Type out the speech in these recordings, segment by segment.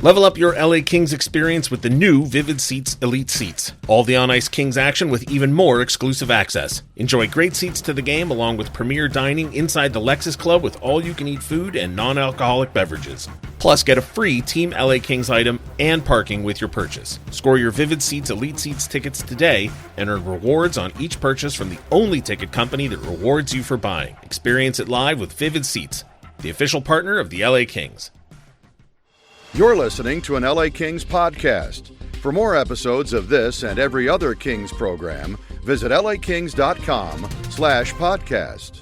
Level up your LA Kings experience with the new Vivid Seats Elite Seats. All the on-ice Kings action with even more exclusive access. Enjoy great seats to the game along with premier dining inside the Lexus Club with all-you-can-eat food and non-alcoholic beverages. Plus, get a free Team LA Kings item and parking with your purchase. Score your Vivid Seats Elite Seats tickets today and earn rewards on each purchase from the only ticket company that rewards you for buying. Experience it live with Vivid Seats, the official partner of the LA Kings. You're listening to an LA Kings podcast. For more episodes of this and every other Kings program, visit lakings.com/podcast.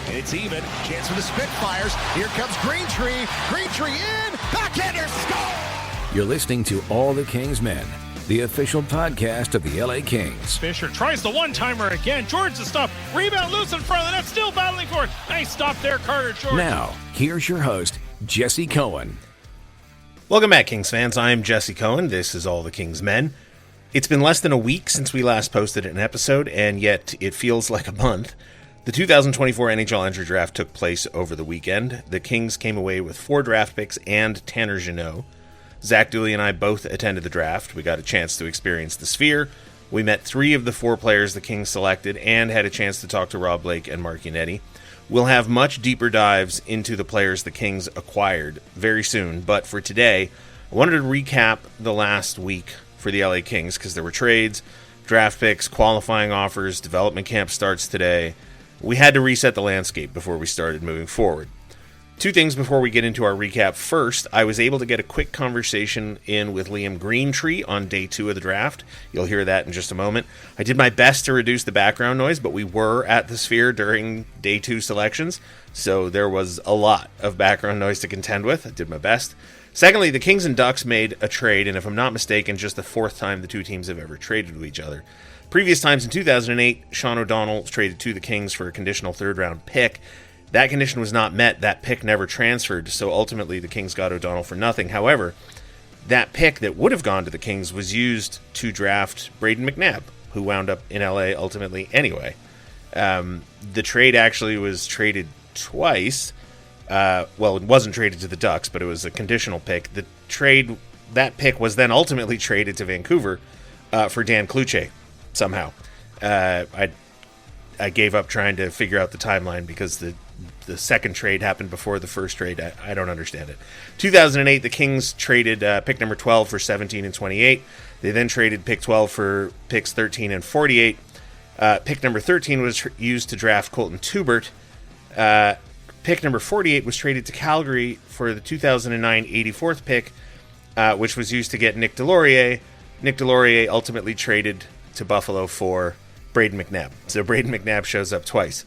It's even. Chance for the Spitfires. Here comes Greentree. Greentree in. Backhander score! You're listening to All the Kings Men, the official podcast of the LA Kings. Fisher tries the one-timer again. George the stop. Rebound loose in front of the net. Still battling for it. Nice stop there, Carter George. Now, here's your host, Jesse Cohen. Welcome back, Kings fans. I'm Jesse Cohen. This is All the Kings Men. It's been less than a week since we last posted an episode, and yet it feels like a month. The 2024 NHL Entry Draft took place over the weekend. The Kings came away with 4 draft picks and Tanner Jeannot. Zach Dooley and I both attended the draft. We got a chance to experience the Sphere. We met 3 of the 4 players the Kings selected and had a chance to talk to Rob Blake and Mark Yannetti. We'll have much deeper dives into the players the Kings acquired very soon, but for today, I wanted to recap the last week for the LA Kings because there were trades, draft picks, qualifying offers, development camp starts today. We had to reset the landscape before we started moving forward. 2 things before we get into our recap. First, I was able to get a quick conversation in with Liam Greentree on day 2 of the draft. You'll hear that in just a moment. I did my best to reduce the background noise, but we were at the Sphere during day 2 selections, so there was a lot of background noise to contend with. I did my best. Secondly, the Kings and Ducks made a trade, and if I'm not mistaken, just the 4th time the 2 teams have ever traded with each other. Previous times in 2008, Sean O'Donnell traded to the Kings for a conditional 3rd-round pick. That condition was not met. That pick never transferred, so ultimately the Kings got O'Donnell for nothing. However, that pick that would have gone to the Kings was used to draft Brayden McNabb, who wound up in LA ultimately anyway. The trade actually was traded twice. It wasn't traded to the Ducks, but it was a conditional pick. That pick was then ultimately traded to Vancouver for Dan Cloutier somehow. I gave up trying to figure out the timeline because the second trade happened before the first trade. I don't understand it. 2008, the Kings traded pick number 12 for 17 and 28. They then traded pick 12 for picks 13 and 48. Pick number 13 was used to draft Colton Tubert. Pick number 48 was traded to Calgary for the 2009 84th pick, which was used to get Nick Delorier. Nick Delorier ultimately traded to Buffalo for Brayden McNabb. So Brayden McNabb shows up twice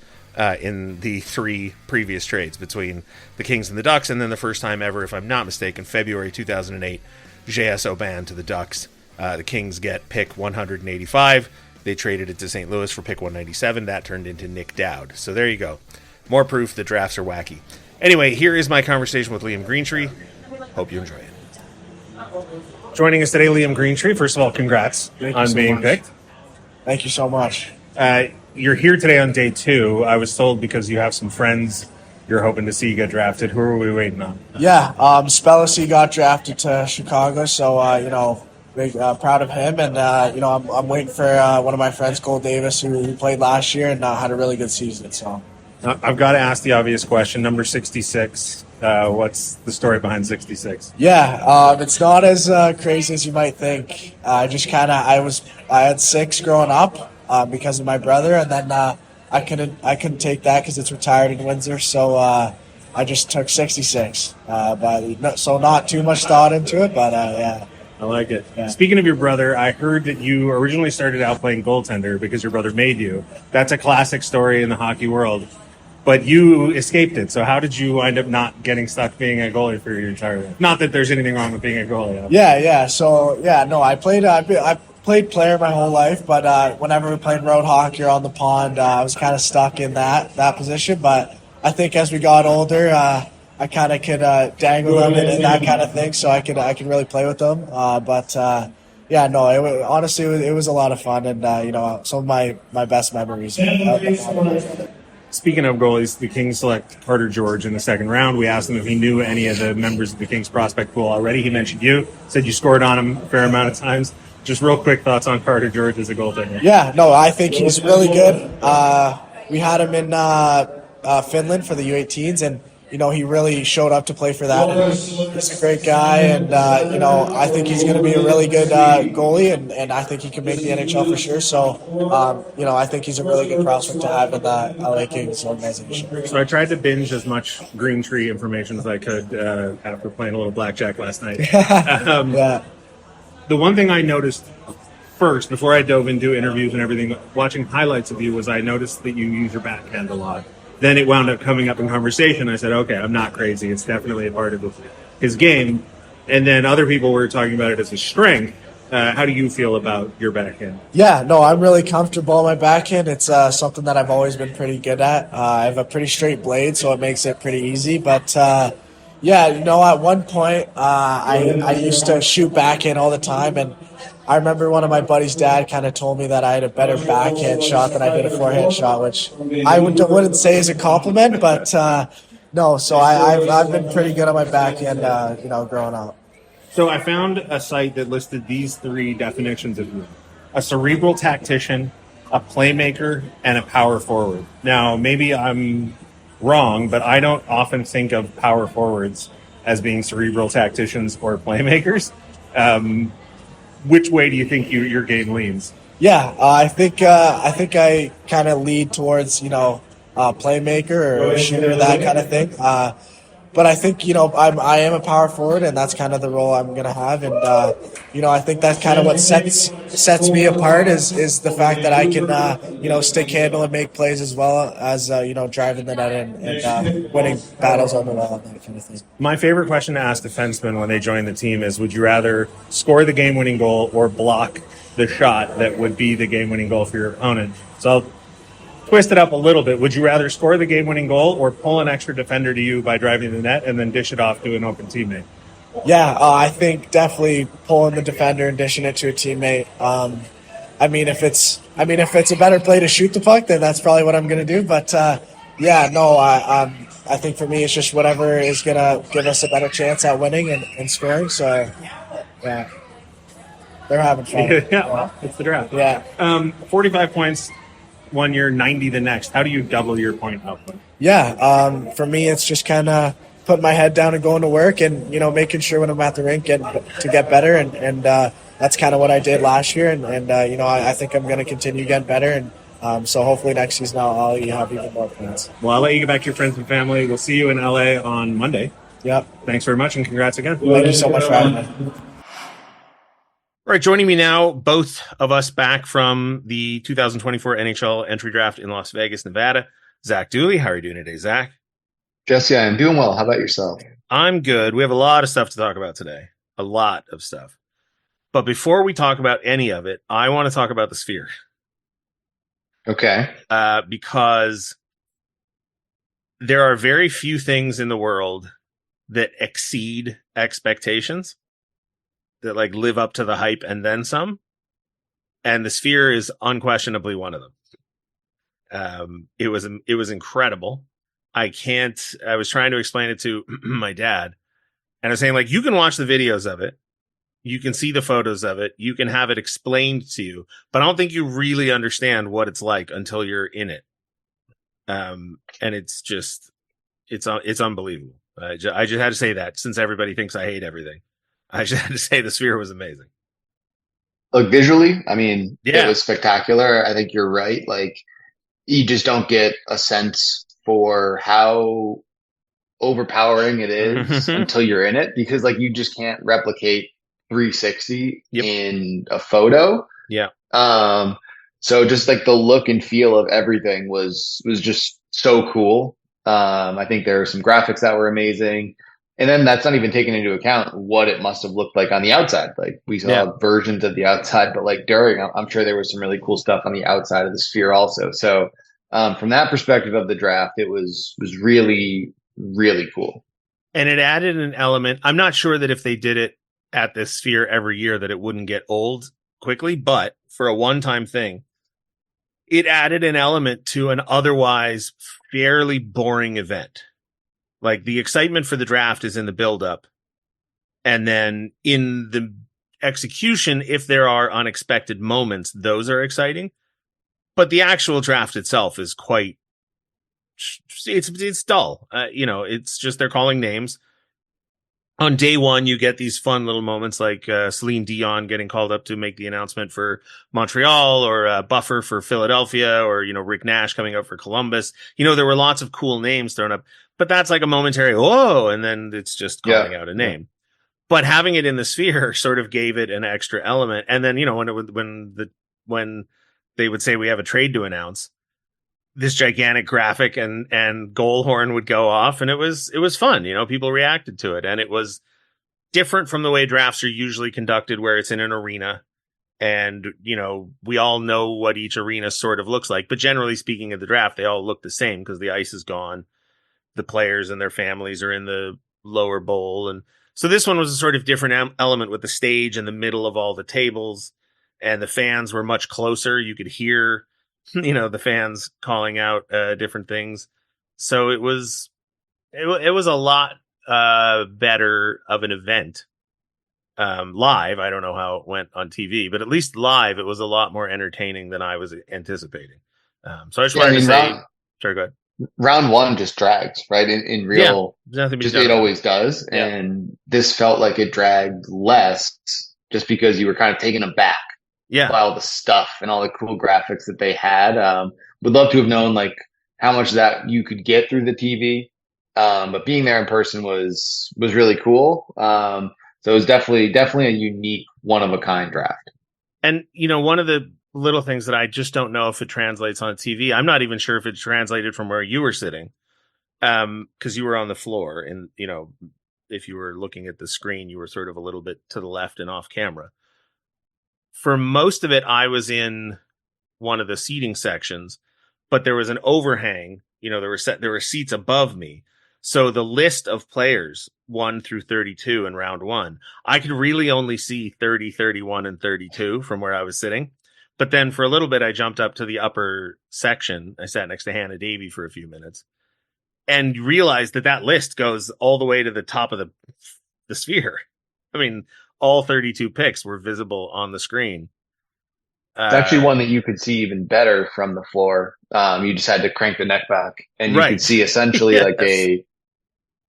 in the 3 previous trades between the Kings and the Ducks, and then the first time ever, if I'm not mistaken, February 2008, J.S. Aubin to the Ducks. The Kings get pick 185. They traded it to St. Louis for pick 197. That turned into Nick Dowd. So there you go. More proof that drafts are wacky. Anyway, here is my conversation with Liam Greentree. Hope you enjoy it. Joining us today, Liam Greentree. First of all, congrats on being picked. Thank you so much. You're here today on day 2. I was told because you have some friends you're hoping to see get drafted. Who are we waiting on? Yeah, Spellacy got drafted to Chicago, so, big, proud of him. And, I'm waiting for one of my friends, Cole Davis, who played last year and had a really good season. So I've got to ask the obvious question. Number 66, what's the story behind 66? Yeah, it's not as crazy as you might think. I had 6 growing up because of my brother, and then I couldn't take that because it's retired in Windsor, so I just took 66. So not too much thought into it, but yeah. I like it. Yeah. Speaking of your brother, I heard that you originally started out playing goaltender because your brother made you. That's a classic story in the hockey world. But you escaped it. So how did you wind up not getting stuck being a goalie for your entire life? Not that there's anything wrong with being a goalie. Yeah. So, I played player my whole life, but whenever we played road hockey or on the pond, I was kind of stuck in that position. But I think as we got older, I kind of could dangle them and that kind of thing, so I could really play with them. Honestly, it was a lot of fun, and some of my best memories. Speaking of goalies, the Kings select Carter George in the second round. We asked him if he knew any of the members of the Kings prospect pool already. He mentioned you, said you scored on him a fair amount of times. Just real quick thoughts on Carter George as a goaltender. Yeah, no, I think he's really good. We had him in Finland for the U18s, and he really showed up to play for that. He's a great guy, and I think he's going to be a really good goalie, and I think he can make the NHL for sure. So, I think he's a really good prospect to have in the LA Kings organization. So I tried to binge as much Greentree information as I could after playing a little blackjack last night. Yeah. The one thing I noticed first, before I dove into interviews and everything, watching highlights of you, was I noticed that you use your backhand a lot. Then it wound up coming up in conversation. I said, okay, I'm not crazy. It's definitely a part of his game. And then other people were talking about it as a strength. How do you feel about your backhand? Yeah, no, I'm really comfortable on my backhand. It's something that I've always been pretty good at. I have a pretty straight blade, so it makes it pretty easy. But, at one point, I used to shoot backhand all the time, and I remember one of my buddy's dad kind of told me that I had a better backhand shot than I did a forehand shot, which I wouldn't say is a compliment, but no. So I've been pretty good on my backhand, growing up. So I found a site that listed these three definitions of you: a cerebral tactician, a playmaker, and a power forward. Now, maybe I'm wrong, but I don't often think of power forwards as being cerebral tacticians or playmakers. Which way do you think your game leans? Yeah, I think I kind of lead towards playmaker or a shooter, that kind of thing. But I think I am a power forward, and that's kind of the role I'm gonna have. And I think that's kind of what sets me apart is the fact that I can stick handle and make plays as well as driving the net and winning battles on the wall and that kind of thing. My favorite question to ask defensemen when they join the team is: would you rather score the game-winning goal or block the shot that would be the game-winning goal for your opponent? So I'll twist it up a little bit. Would you rather score the game-winning goal or pull an extra defender to you by driving the net and then dish it off to an open teammate? Yeah, I think definitely pulling the defender and dishing it to a teammate. If it's a better play to shoot the puck, then that's probably what I'm going to do. But I think for me it's just whatever is going to give us a better chance at winning and scoring. So yeah, they're having fun. Yeah, well, it's the draft. Yeah. 45 points one year, 90 the next. How do you double your point output? Yeah, for me, it's just kind of putting my head down and going to work and, making sure when I'm at the rink to get better. And that's kind of what I did last year. And I think I'm going to continue getting better. And so hopefully next season I'll have even more points. Well, I'll let you get back to your friends and family. We'll see you in LA on Monday. Yep. Thanks very much, and congrats again. Thank you so much for having me. All right, joining me now, both of us back from the 2024 NHL Entry Draft in Las Vegas, Nevada. Zach Dooley, how are you doing today, Zach? Jesse, I am doing well. How about yourself? I'm good. We have a lot of stuff to talk about today. A lot of stuff. But before we talk about any of it, I want to talk about the Sphere. Okay. Because there are very few things in the world that exceed expectations, that live up to the hype and then some. And the Sphere is unquestionably one of them. It was incredible. I was trying to explain it to my dad, and I was saying, you can watch the videos of it. You can see the photos of it. You can have it explained to you, but I don't think you really understand what it's like until you're in it. And it's unbelievable. I just had to say that, since everybody thinks I hate everything. I just had to say the Sphere was amazing. Look, visually, Yeah. It was spectacular. I think you're right. You just don't get a sense for how overpowering it is until you're in it, because you just can't replicate 360 in a photo. Yeah. So just the look and feel of everything was just so cool. I think there were some graphics that were amazing. And then that's not even taking into account what it must have looked like on the outside. We saw versions of the outside, but during, I'm sure there was some really cool stuff on the outside of the Sphere also. So from that perspective of the draft, it was really, really cool. And it added an element. I'm not sure that if they did it at this Sphere every year that it wouldn't get old quickly, but for a one-time thing, it added an element to an otherwise fairly boring event. Like, the excitement for the draft is in the buildup. And then in the execution, if there are unexpected moments, those are exciting. But the actual draft itself is quite, it's dull. It's just they're calling names. On day one, you get these fun little moments like Celine Dion getting called up to make the announcement for Montreal, or Buffer for Philadelphia, or, Rick Nash coming up for Columbus. There were lots of cool names thrown up, but that's like a momentary, whoa, and then it's just calling out a name. Yeah. But having it in the Sphere sort of gave it an extra element. And then, when they would say we have a trade to announce, this gigantic graphic and goal horn would go off, and it was fun. People reacted to it, and it was different from the way drafts are usually conducted, where it's in an arena, and we all know what each arena sort of looks like. But generally speaking, of the draft, they all look the same because the ice is gone, the players and their families are in the lower bowl, and so this one was a sort of different element with the stage in the middle of all the tables, and the fans were much closer. You could hear the fans calling out different things. So it was a lot better of an event live. I don't know how it went on TV, but at least live, it was a lot more entertaining than I was anticipating. So I just wanted to say, sorry, go ahead. Round one just drags, right? In real, it always does. Yeah. And this felt like it dragged less just because you were kind of taken aback. Yeah, by all the stuff and all the cool graphics that they had. Would love to have known like how much that you could get through the TV. But being there in person was really cool. So it was definitely a unique, one of a kind draft. And one of the little things that I just don't know if it translates on TV. I'm not even sure if it translated from where you were sitting, because you were on the floor, and if you were looking at the screen, you were sort of a little bit to the left and off camera. For most of it, I was in one of the seating sections, but there was an overhang. There were seats above me. So the list of players 1 through 32 in round one, I could really only see 30, 31, and 32 from where I was sitting. But then for a little bit, I jumped up to the upper section. I sat next to Hannah Davey for a few minutes and realized that list goes all the way to the top of the Sphere. I mean, all 32 picks were visible on the screen. It's actually one that you could see even better from the floor. You just had to crank the neck back, and you could see essentially like a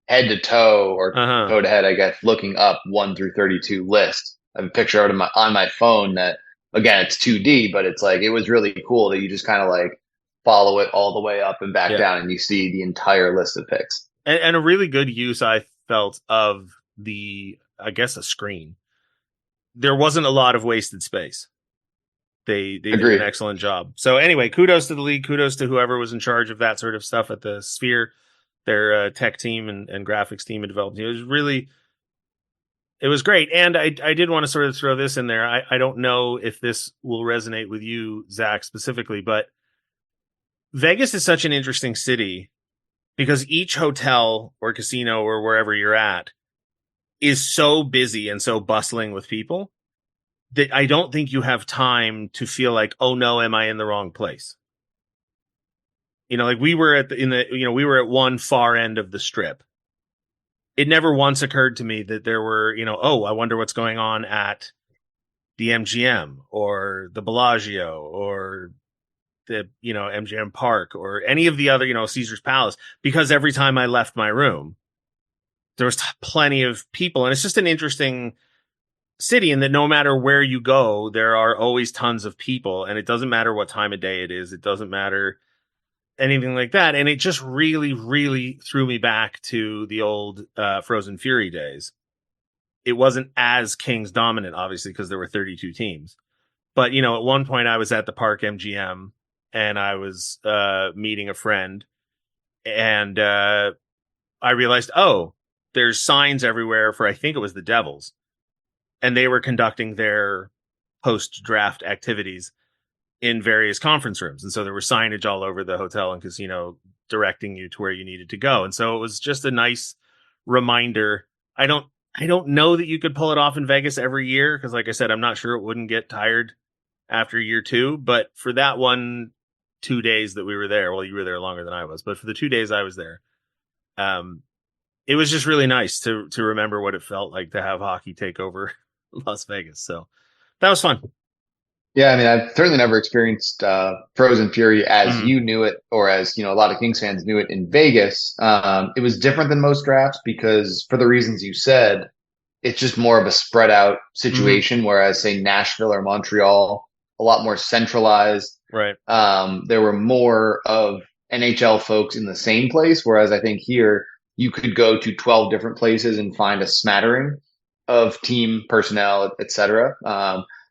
head to toe or toe to head, I guess, looking up 1 through 32 list. I have a picture on my phone that, again, it's 2D, but it's like, it was really cool that you just kind of like follow it all the way up and back down, and you see the entire list of picks. And a really good use, I felt, of a screen. There wasn't a lot of wasted space. They did an excellent job. So anyway, kudos to the league. Kudos to whoever was in charge of that sort of stuff at the Sphere, their tech team and graphics team and development team. It was great. And I did want to sort of throw this in there. I don't know if this will resonate with you, Zach, specifically, but Vegas is such an interesting city because each hotel or casino or wherever you're at is so busy and so bustling with people that I don't think you have time to feel like, oh no, am I in the wrong place? Like we were we were at one far end of the Strip. It never once occurred to me that there were, I wonder what's going on at the MGM or the Bellagio or the, MGM Park or any of the other, Caesar's Palace, because every time I left my room, there was plenty of people. And it's just an interesting city in that no matter where you go, there are always tons of people, and it doesn't matter what time of day it is. It doesn't matter anything like that. And it just really, really threw me back to the old Frozen Fury days. It wasn't as Kings dominant, obviously, because there were 32 teams. But, at one point I was at the Park MGM and I was meeting a friend, and I realized, there's signs everywhere for, I think it was the Devils, and they were conducting their post-draft activities in various conference rooms. And so there was signage all over the hotel and casino directing you to where you needed to go. And so it was just a nice reminder. I don't know that you could pull it off in Vegas every year, because like I said, I'm not sure it wouldn't get tired after year two. But for that one, 2 days that we were there, well, you were there longer than I was, but for the 2 days I was there, it was just really nice to remember what it felt like to have hockey take over Las Vegas. So that was fun. Yeah, I mean, I've certainly never experienced Frozen Fury as you knew it, or as a lot of Kings fans knew it in Vegas. It was different than most drafts because, for the reasons you said, it's just more of a spread out situation. Whereas, say, Nashville or Montreal, a lot more centralized. Right. There were more of NHL folks in the same place. Whereas I think here you could go to 12 different places and find a smattering of team personnel, et cetera.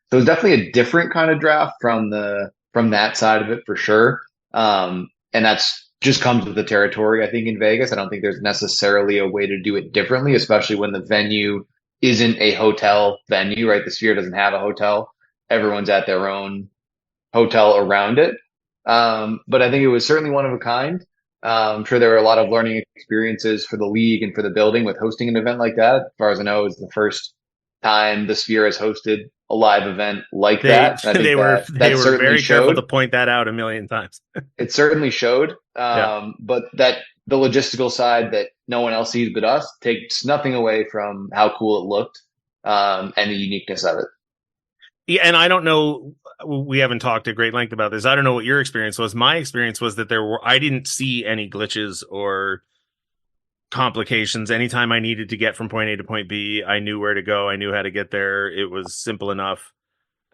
So it's definitely a different kind of draft from that side of it for sure. And that's just comes with the territory, I think, in Vegas. I don't think there's necessarily a way to do it differently, especially when the venue isn't a hotel venue, right? The Sphere doesn't have a hotel. Everyone's at their own hotel around it. But I think it was certainly one of a kind. I'm sure there were a lot of learning experiences for the league and for the building with hosting an event like that. As far as I know, it's the first time the Sphere has hosted a live event like that. They were very careful to point that out a million times. It certainly showed. But that the logistical side that no one else sees but us takes nothing away from how cool it looked and the uniqueness of it. Yeah, and I don't know, we haven't talked at great length about this. I don't know what your experience was. My experience was that I didn't see any glitches or complications. Anytime I needed to get from point A to point B, I knew where to go. I knew how to get there. It was simple enough.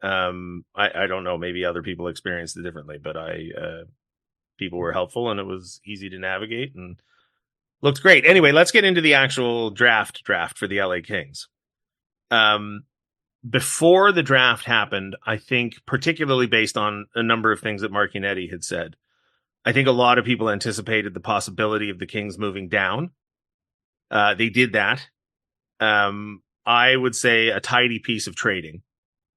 I don't know, maybe other people experienced it differently, but people were helpful and it was easy to navigate and looked great. Anyway, let's get into the actual draft for the LA Kings. Before the draft happened, I think, particularly based on a number of things that Marchinetti had said, I think a lot of people anticipated the possibility of the Kings moving down. They did that. I would say a tidy piece of trading.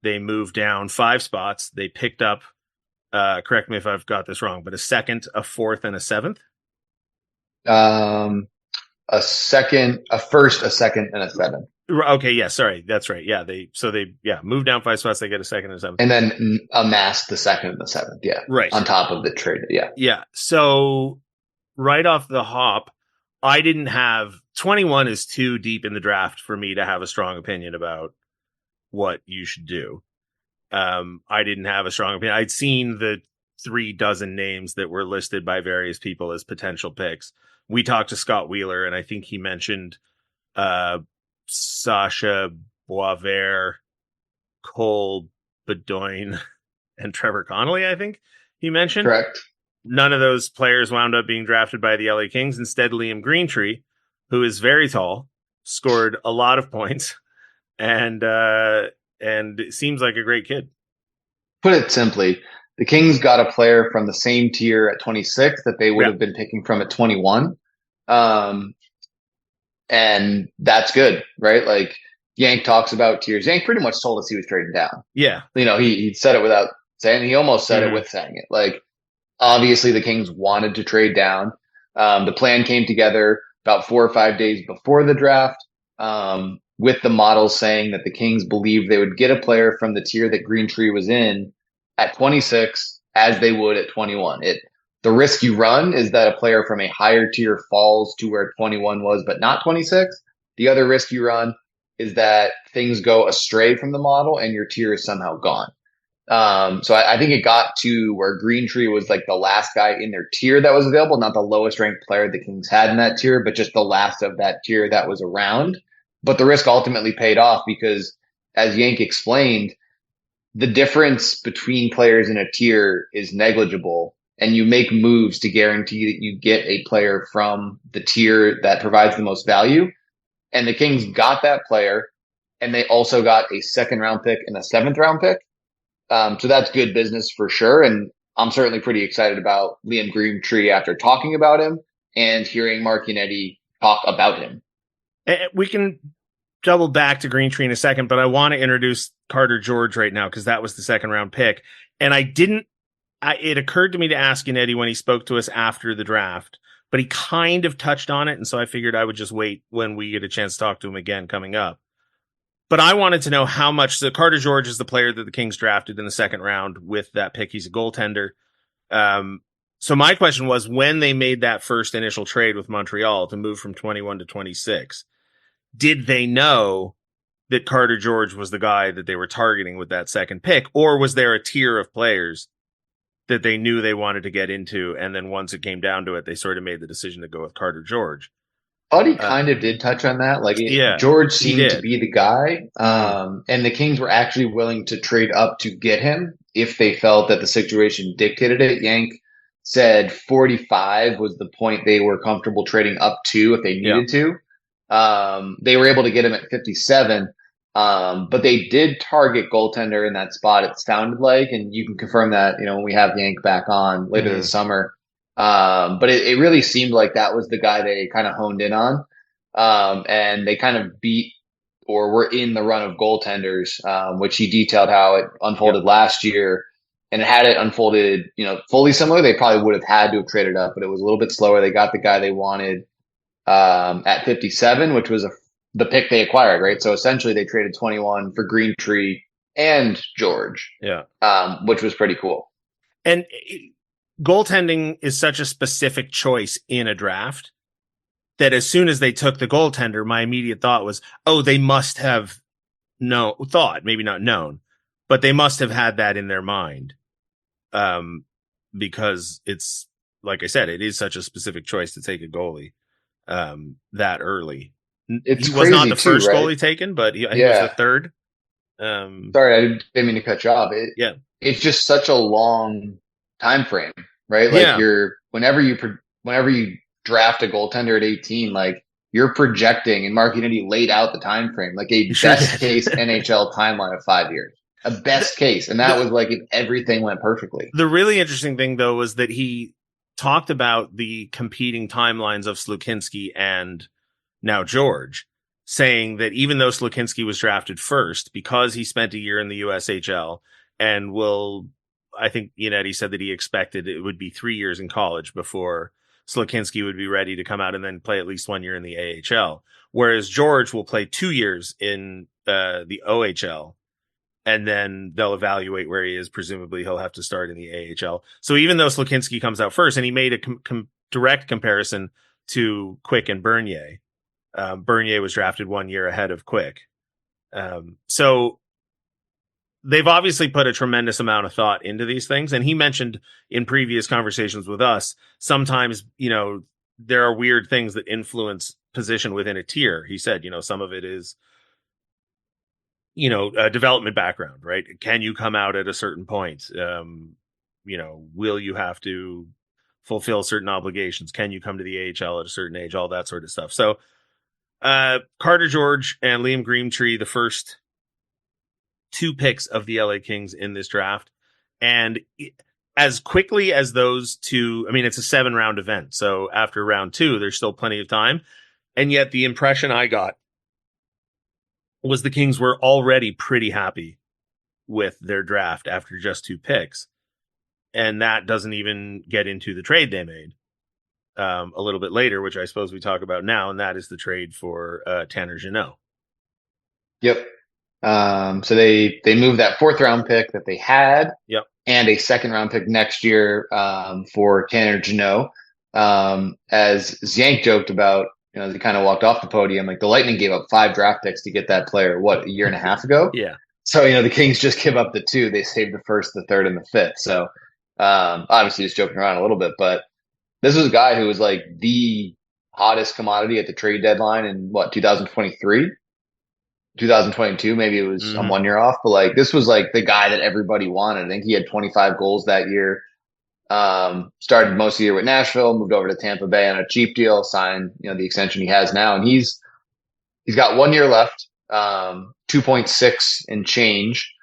They moved down 5 spots. They picked up, correct me if I've got this wrong, but a second, a fourth, and a seventh. A second, a first, a second, and a seventh. Okay, yeah, sorry, that's right. Yeah, they moved down 5 spots. They get a second and a seventh, and then amassed the second and the seventh. Yeah, right on top of the trade. Yeah, yeah. So right off the hop, I didn't have 21 is too deep in the draft for me to have a strong opinion about what you should do. I didn't have a strong opinion. I'd seen the 36 names that were listed by various people as potential picks. We talked to Scott Wheeler, and I think he mentioned Sasha Boisvert, Cole Bedoin, and Trevor Connolly, I think he mentioned. Correct. None of those players wound up being drafted by the LA Kings. Instead, Liam Greentree, who is very tall, scored a lot of points, and it seems like a great kid. Put it simply, the Kings got a player from the same tier at 26 that they would have been picking from at 21. And that's good, right? Like Yank talks about tiers. Yank pretty much told us he was trading down. Yeah. He said it without saying, he almost said it with saying it. Like, obviously the Kings wanted to trade down. The plan came together about 4 or 5 days before the draft, with the model saying that the Kings believed they would get a player from the tier that Greentree was in at 26 as they would at 21. The risk you run is that a player from a higher tier falls to where 21 was, but not 26. The other risk you run is that things go astray from the model and your tier is somehow gone. So I think it got to where Greentree was like the last guy in their tier that was available, not the lowest ranked player the Kings had in that tier, but just the last of that tier that was around. But the risk ultimately paid off because, as Yank explained, the difference between players in a tier is negligible, and you make moves to guarantee that you get a player from the tier that provides the most value. And the Kings got that player, and they also got a 2nd round pick and a 7th round pick. So that's good business for sure. And I'm certainly pretty excited about Liam Greentree after talking about him and hearing Marchinetti talk about him. We can double back to Greentree in a second, but I want to introduce Carter George right now because that was the 2nd round pick. And it occurred to me to ask Yannetti when he spoke to us after the draft, but he kind of touched on it. And so I figured I would just wait when we get a chance to talk to him again coming up. But I wanted to know how much. So Carter George is the player that the Kings drafted in the 2nd round with that pick. He's a goaltender. So my question was, when they made that first initial trade with Montreal to move from 21 to 26, did they know that Carter George was the guy that they were targeting with that second pick, or was there a tier of players that they knew they wanted to get into, and then once it came down to it, they sort of made the decision to go with Carter George? Thought he kind of did touch on that. George seemed to be the guy. And the Kings were actually willing to trade up to get him if they felt that the situation dictated it. Yank said 45 was the point they were comfortable trading up to if they needed to. They were able to get him at 57. But they did target goaltender in that spot, it sounded like, and you can confirm that, when we have Yank back on later this summer. But it really seemed like that was the guy they kind of honed in on. And they kind of beat or were in the run of goaltenders, which he detailed how it unfolded last year. And had it unfolded, fully similar, they probably would have had to have traded up, but it was a little bit slower. They got the guy they wanted at 57, which was the pick they acquired, right? So essentially they traded 21 for Greentree and George, which was pretty cool. And goaltending is such a specific choice in a draft that as soon as they took the goaltender, my immediate thought was, oh, they must have maybe not known, but they must have had that in their mind. Because it's, like I said, it is such a specific choice to take a goalie that early. He was not the first right? goalie taken, but I think he was the third. Sorry, I didn't mean to cut you off. It's just such a long time frame, right? Like whenever you draft a goaltender at 18, like you're projecting, and Mark Unity laid out the time frame, like a best case NHL timeline of 5 years. A best case. And that was like if everything went perfectly. The really interesting thing, though, was that he talked about the competing timelines of Slukinski and now George, saying that even though Slukinski was drafted first, because he spent a year in the USHL and I think Yannetti said that he expected it would be 3 years in college before Slukinski would be ready to come out and then play at least 1 year in the AHL. Whereas George will play 2 years in the OHL. And then they'll evaluate where he is. Presumably, he'll have to start in the AHL. So even though Slukinski comes out first, and he made a direct comparison to Quick and Bernier, Bernier was drafted 1 year ahead of Quick. So they've obviously put a tremendous amount of thought into these things. And he mentioned in previous conversations with us, sometimes, there are weird things that influence position within a tier. He said, some of it is, a development background, right? Can you come out at a certain point? Will you have to fulfill certain obligations? Can you come to the AHL at a certain age? All that sort of stuff. So Carter George and Liam Greentree, the first 2 picks of the LA Kings in this draft. And as quickly as those two, it's a 7-round event. So after round 2, there's still plenty of time. And yet the impression I got was the Kings were already pretty happy with their draft after just 2 picks. And that doesn't even get into the trade they made a little bit later, which I suppose we talk about now. And that is the trade for Tanner Jeannot. Yep. So they moved that 4th round pick that they had and a 2nd round pick next year for Tanner Jeannot. As Zank joked about, as he kind of walked off the podium, like the Lightning gave up 5 draft picks to get that player, a year and a half ago? Yeah. So, the Kings just give up the 2. They saved the 1st, the 3rd, and the 5th. So, obviously just joking around a little bit, but this was a guy who was like the hottest commodity at the trade deadline in 2023? 2022, maybe it was I'm 1 year off, but like this was like the guy that everybody wanted. I think he had 25 goals that year. Started most of the year with Nashville, moved over to Tampa Bay on a cheap deal, signed, the extension he has now. And he's got 1 year left, 2.6 and change.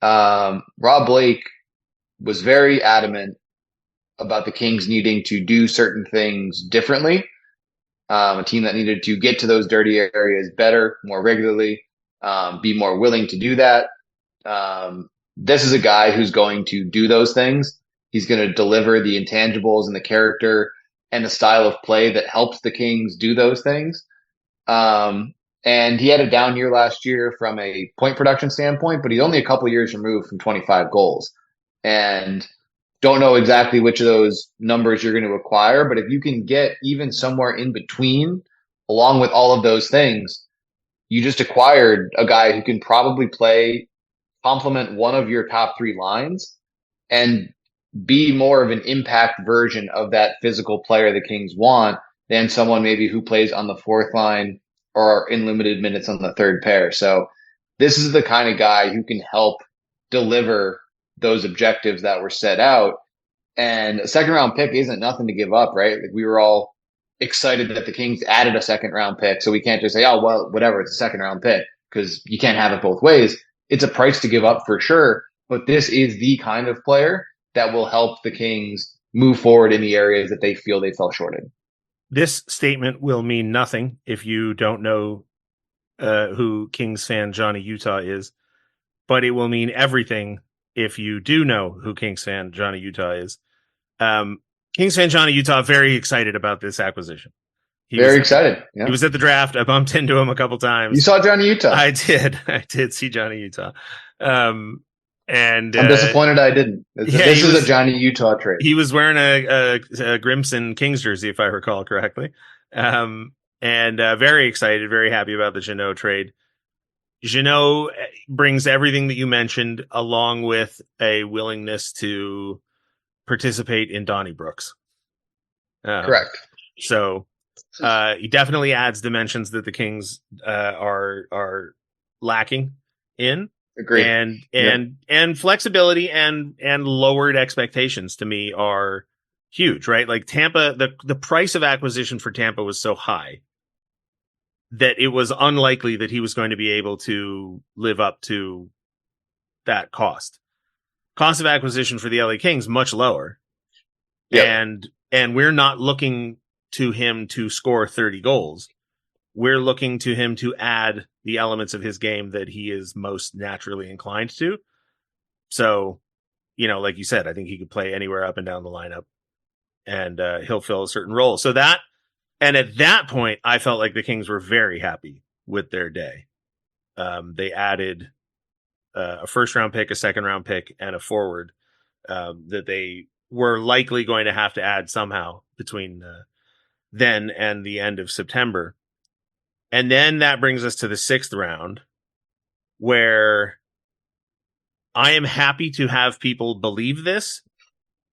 Rob Blake was very adamant about the Kings needing to do certain things differently. A team that needed to get to those dirty areas better, more regularly, be more willing to do that. This is a guy who's going to do those things. He's going to deliver the intangibles and the character and the style of play that helps the Kings do those things. And he had a down year last year from a point production standpoint, but he's only a couple years removed from 25 goals. And don't know exactly which of those numbers you're going to acquire, but if you can get even somewhere in between, along with all of those things, you just acquired a guy who can probably complement one of your top three lines and be more of an impact version of that physical player the Kings want than someone maybe who plays on the fourth line or in limited minutes on the third pair. So this is the kind of guy who can help deliver those objectives that were set out. And a second round pick isn't nothing to give up, right? Like, we were all excited that the Kings added a second round pick. So we can't just say, oh, well, whatever, it's a second round pick, because you can't have it both ways. It's a price to give up for sure. But this is the kind of player that will help the Kings move forward in the areas that they feel they fell short in. This statement will mean nothing if you don't know who Kings fan Johnny Utah is, but it will mean everything if you do know who Kings fan Johnny Utah is. Kings fan Johnny Utah, very excited about this acquisition. Very excited. Yeah. He was at the draft. I bumped into him a couple times. You saw Johnny Utah? I did see Johnny Utah. And I'm disappointed I didn't. This is a Johnny Utah trade. He was wearing a Grimson Kings jersey, if I recall correctly. And very excited, very happy about the Jeannot trade. Jeannot brings everything that you mentioned, along with a willingness to participate in Donnybrooks. Correct. So he definitely adds dimensions that the Kings are lacking in. Agreed. And flexibility and lowered expectations to me are huge, right? Like Tampa, the price of acquisition for Tampa was so high that it was unlikely that he was going to be able to live up to that cost. Cost of acquisition for the LA Kings much lower. Yep. And we're not looking to him to score 30 goals. We're looking to him to add the elements of his game that he is most naturally inclined to. So, like you said, I think he could play anywhere up and down the lineup, and he'll fill a certain role. So that, and at that point, I felt like the Kings were very happy with their day. They added a first round pick, a second round pick, and a forward that they were likely going to have to add somehow between then and the end of September. And then that brings us to the sixth round, where I am happy to have people believe this.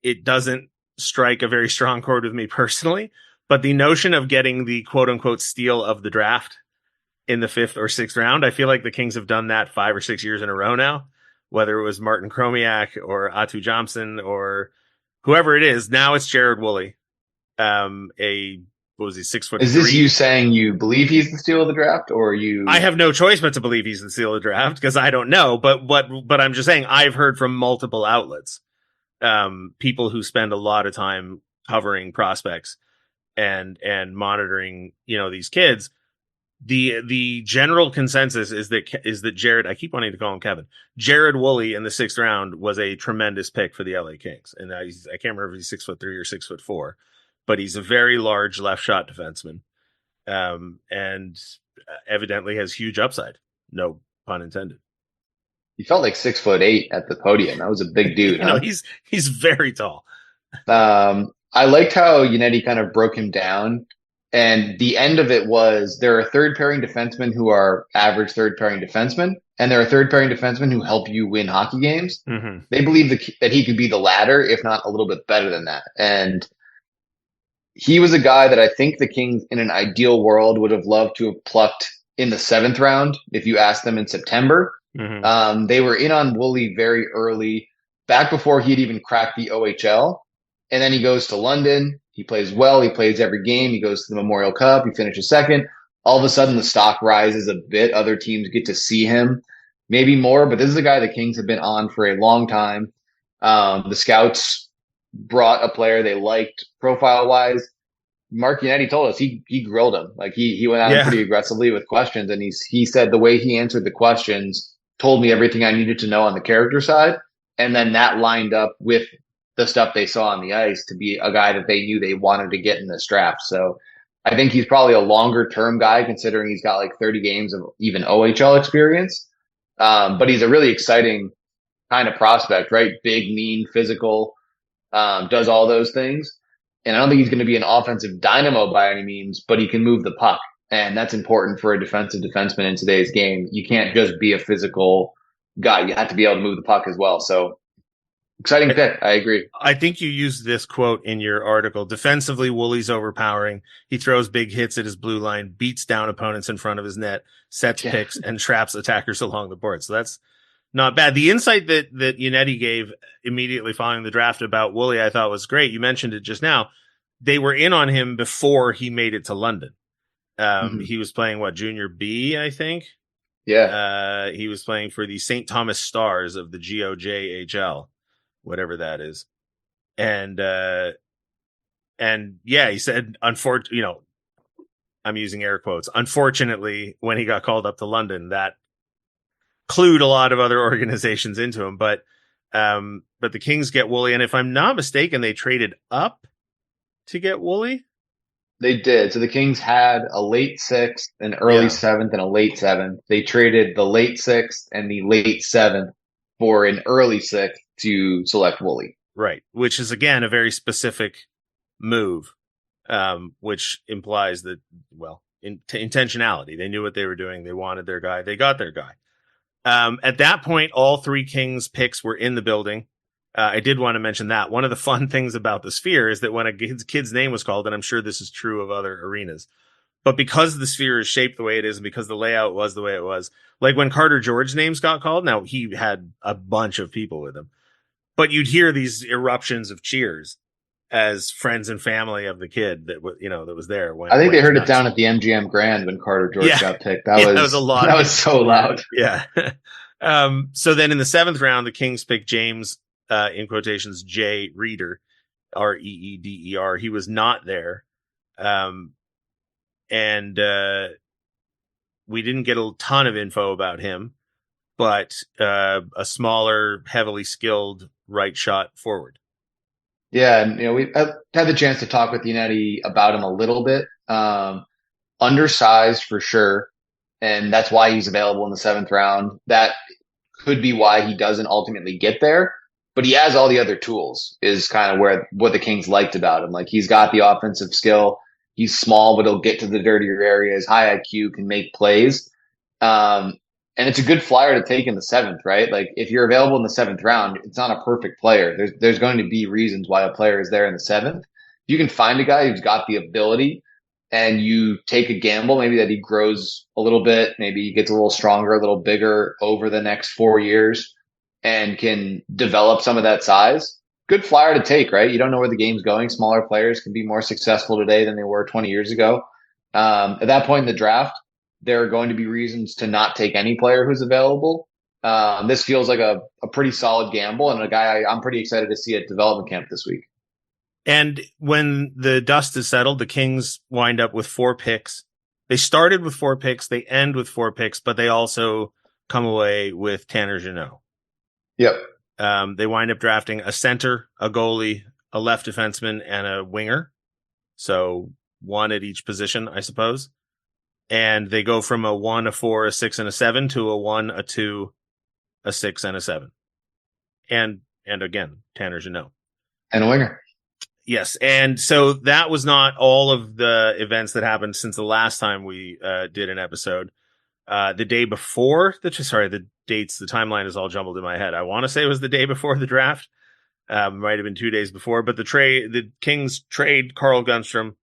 It doesn't strike a very strong chord with me personally, but the notion of getting the quote unquote steal of the draft in the fifth or sixth round, I feel like the Kings have done that 5 or 6 years in a row now, whether it was Martin Kromiak or Atu Johnson or whoever it is. Now it's Jared Woolley, what was he, 6'3"? Is this you saying you believe he's the steal of the draft, or you? I have no choice but to believe he's the steal of the draft because I don't know. But I'm just saying I've heard from multiple outlets, people who spend a lot of time covering prospects and monitoring, these kids. The general consensus is that Jared, I keep wanting to call him Kevin, Jared Woolley in the sixth round was a tremendous pick for the LA Kings, and I can't remember if he's 6'3" or 6'4". But he's a very large left shot defenseman, and evidently has huge upside. No pun intended. He felt like 6'8" at the podium. That was a big dude. Huh? He's very tall. I liked how Yannetti kind of broke him down, and the end of it was there are third pairing defensemen who are average third pairing defensemen, and there are third pairing defensemen who help you win hockey games. Mm-hmm. They believe that he could be the latter, if not a little bit better than that, and he was a guy that I think the Kings in an ideal world would have loved to have plucked in the seventh round if you asked them in September. Mm-hmm. They were in on Woolley very early, back before he'd even cracked the OHL. And then he goes to London. He plays well. He plays every game. He goes to the Memorial Cup. He finishes second. All of a sudden, the stock rises a bit. Other teams get to see him, maybe more. But this is a guy the Kings have been on for a long time. The scouts brought a player they liked profile wise. Mark Yannetti told us he grilled him. Like he went out pretty aggressively with questions, and he said the way he answered the questions told me everything I needed to know on the character side. And then that lined up with the stuff they saw on the ice to be a guy that they knew they wanted to get in this draft. So I think he's probably a longer term guy, considering he's got like 30 games of even OHL experience. But he's a really exciting kind of prospect, right? Big, mean, physical. does all those things. And I don't think he's going to be an offensive dynamo by any means, but he can move the puck. And that's important for a defensive defenseman in today's game. You can't just be a physical guy. You have to be able to move the puck as well. So exciting pick. I agree. I think you used this quote in your article. Defensively, Woolley's overpowering. He throws big hits at his blue line, beats down opponents in front of his net, sets picks, and traps attackers along the board. So that's not bad. The insight that Yannetti gave immediately following the draft about Woolley, I thought was great. You mentioned it just now. They were in on him before he made it to London. He was playing junior B, I think. Yeah. He was playing for the St. Thomas Stars of the GOJHL, whatever that is. And yeah, he said, I'm using air quotes. Unfortunately, when he got called up to London, that clued a lot of other organizations into him. But the Kings get Woolley, and if I'm not mistaken, they traded up to get Woolley. They did. So the Kings had a late 6th, an early 7th, and a late 7th. They traded the late 6th and the late 7th for an early 6th to select Woolley. Right, which is, again, a very specific move, which implies that, intentionality. They knew what they were doing. They wanted their guy. They got their guy. At that point, all 3 Kings picks were in the building. I did want to mention that. One of the fun things about the Sphere is that when a kid's name was called, and I'm sure this is true of other arenas, but because the Sphere is shaped the way it is and because the layout was the way it was, like when Carter George's names got called, now he had a bunch of people with him, but you'd hear these eruptions of cheers as friends and family of the kid that was there. I think they heard it down at the MGM Grand when Carter George got picked. That was a lot. That was so loud. Yeah. So then in the 7th round, the Kings picked James, in quotations, J. Reeder, Reeder. He was not there. And we didn't get a ton of info about him, but a smaller, heavily skilled right shot forward. Yeah, and we had the chance to talk with Yannetti about him a little bit. Undersized for sure, and that's why he's available in the 7th round. That could be why he doesn't ultimately get there, but he has all the other tools. Is kind of what the Kings liked about him. Like, he's got the offensive skill. He's small, but he'll get to the dirtier areas. High IQ, can make plays. And it's a good flyer to take in the 7th, right? Like, if you're available in the 7th round, it's not a perfect player. There's going to be reasons why a player is there in the 7th. You can find a guy who's got the ability and you take a gamble, maybe that he grows a little bit, maybe he gets a little stronger, a little bigger over the next 4 years and can develop some of that size. Good flyer to take, right? You don't know where the game's going. Smaller players can be more successful today than they were 20 years ago. At that point in the draft, there are going to be reasons to not take any player who's available. This feels like a pretty solid gamble and a guy I'm pretty excited to see at development camp this week. And when the dust is settled, the Kings wind up with 4 picks. They started with 4 picks. They end with 4 picks, but they also come away with Tanner Jeannot. Yep. They wind up drafting a center, a goalie, a left defenseman, and a winger. So 1 at each position, I suppose. And they go from a 1, a 4, a 6, and a 7 to a 1, a 2, a 6, and a 7. And again, Tanner Jeannot. And a winger. Yes. And so that was not all of the events that happened since the last time we did an episode. The day before, the dates, the timeline is all jumbled in my head. I want to say it was the day before the draft. Might have been 2 days before, but the Kings trade Carl Gunstrom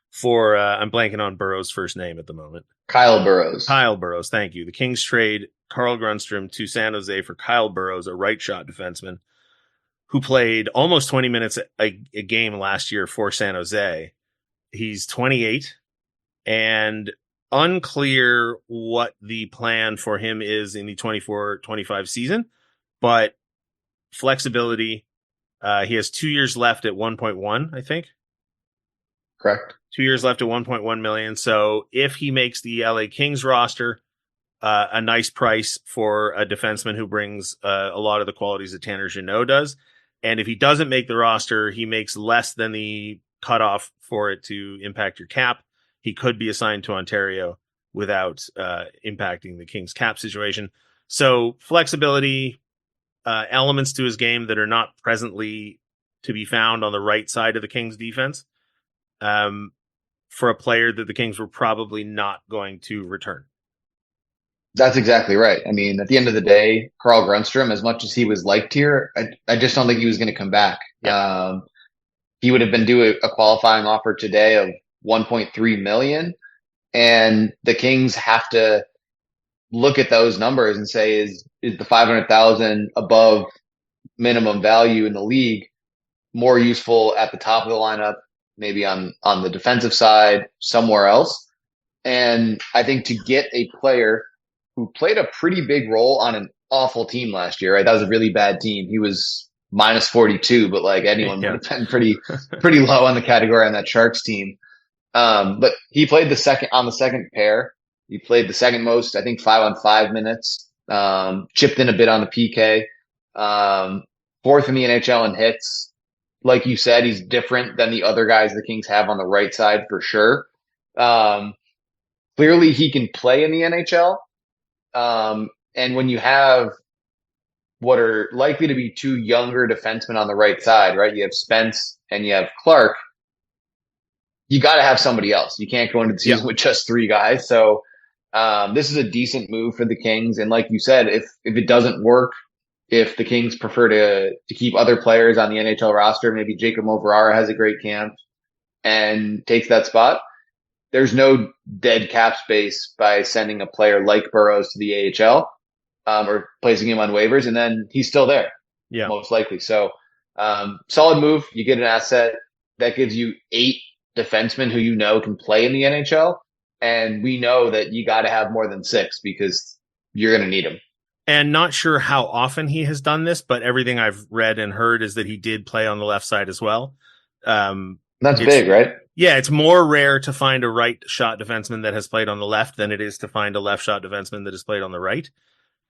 for, I'm blanking on Burrows' first name at the moment. Kyle Burrows. Thank you. The Kings trade Carl Gunstrom to San Jose for Kyle Burrows, a right shot defenseman who played almost 20 minutes a game last year for San Jose. He's 28 and unclear what the plan for him is in the 24-25 season, but flexibility. He has 2 years left at 1.1, I think. Correct. 2 years left at 1.1 million. So if he makes the LA Kings roster, a nice price for a defenseman who brings a lot of the qualities that Tanner Jeannot does. And if he doesn't make the roster, he makes less than the cutoff for it to impact your cap. He could be assigned to Ontario without impacting the Kings cap situation. So flexibility, elements to his game that are not presently to be found on the right side of the Kings defense, for a player that the Kings were probably not going to return. That's exactly right. I mean, at the end of the day, Carl Grundstrom, as much as he was liked here, I just don't think he was going to come back. Yeah. He would have been due a qualifying offer today of 1.3 million. And the Kings have to look at those numbers and say, is the 500,000 above minimum value in the league more useful at the top of the lineup, maybe on the defensive side, somewhere else? And I think to get a player who played a pretty big role on an awful team last year, right? That was a really bad team. He was minus 42, but like anyone would have been pretty low on the category on that Sharks team. But he played on the second pair. He played the second most, I think 5-on-5 minutes, chipped in a bit on the PK, fourth in the NHL in hits. Like you said, he's different than the other guys the Kings have on the right side for sure. Clearly he can play in the NHL. And when you have what are likely to be two younger defensemen on the right side, right? You have Spence and you have Clark. You got to have somebody else. You can't go into the season with just three guys. So this is a decent move for the Kings. And like you said, if it doesn't work, if the Kings prefer to keep other players on the NHL roster, maybe Jacob Moverara has a great camp and takes that spot. There's no dead cap space by sending a player like Burrows to the AHL or placing him on waivers, and then he's still there, most likely. So solid move. You get an asset that gives you 8 defensemen who you know can play in the NHL, and we know that you got to have more than 6 because you're going to need them. And not sure how often he has done this, but everything I've read and heard is that he did play on the left side as well. That's big, right? Yeah, it's more rare to find a right shot defenseman that has played on the left than it is to find a left shot defenseman that has played on the right.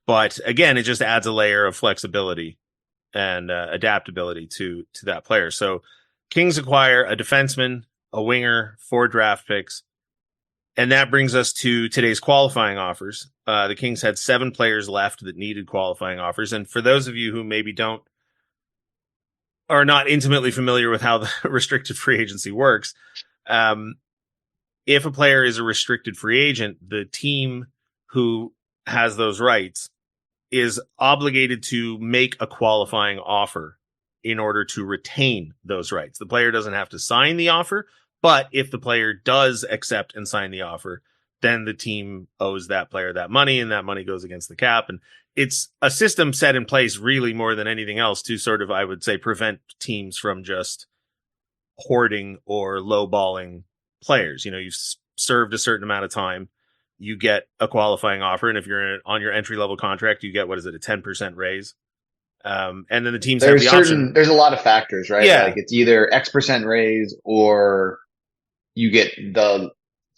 But again, it just adds a layer of flexibility and adaptability to that player. So Kings acquire a defenseman, a winger, 4 draft picks. And that brings us to today's qualifying offers. The Kings had 7 players left that needed qualifying offers. And for those of you who maybe are not intimately familiar with how the restricted free agency works, if a player is a restricted free agent, the team who has those rights is obligated to make a qualifying offer in order to retain those rights. The player doesn't have to sign the offer, but if the player does accept and sign the offer, then the team owes that player that money, and that money goes against the cap. And it's a system set in place really more than anything else to sort of, I would say, prevent teams from just hoarding or lowballing players. You know, you've served a certain amount of time, you get a qualifying offer, and if you're on your entry level contract, you get, what is it, a 10% raise? And then the teams have the option. There's a lot of factors, right? Yeah. Like it's either X% raise or you get the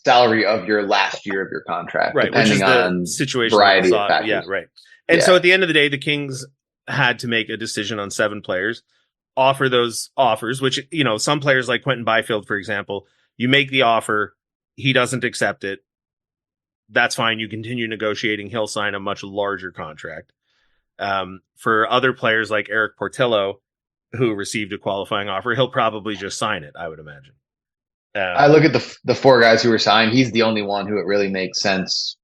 salary of your last year of your contract, right? Which is the situation. Variety of factors. Yeah, right. And so at the end of the day, the Kings had to make a decision on 7 players, offer those offers, which, you know, some players like Quentin Byfield, for example, you make the offer, he doesn't accept it. That's fine. You continue negotiating. He'll sign a much larger contract. For other players like Eric Portillo, who received a qualifying offer, he'll probably just sign it, I would imagine. I look at the 4 guys who were signed. He's the only one who it really makes sense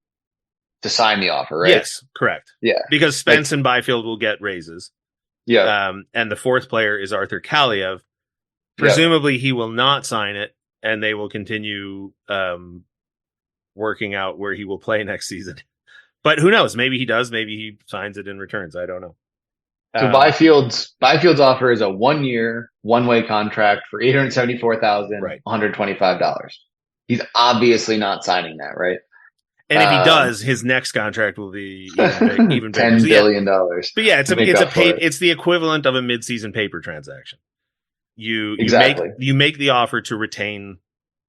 to sign the offer, right? Yes, correct. Yeah. Because Spence and Byfield will get raises. Yeah. And the 4th player is Arthur Kaliev. Presumably he will not sign it, and they will continue working out where he will play next season. But who knows? Maybe he does. Maybe he signs it and returns. I don't know. So Byfield's offer is a 1-year, one-way contract for $874,125. He's obviously not signing that, right? And if he does, his next contract will be even bigger. $10 billion. But yeah, it's the equivalent of a mid-season paper transaction. You make the offer to retain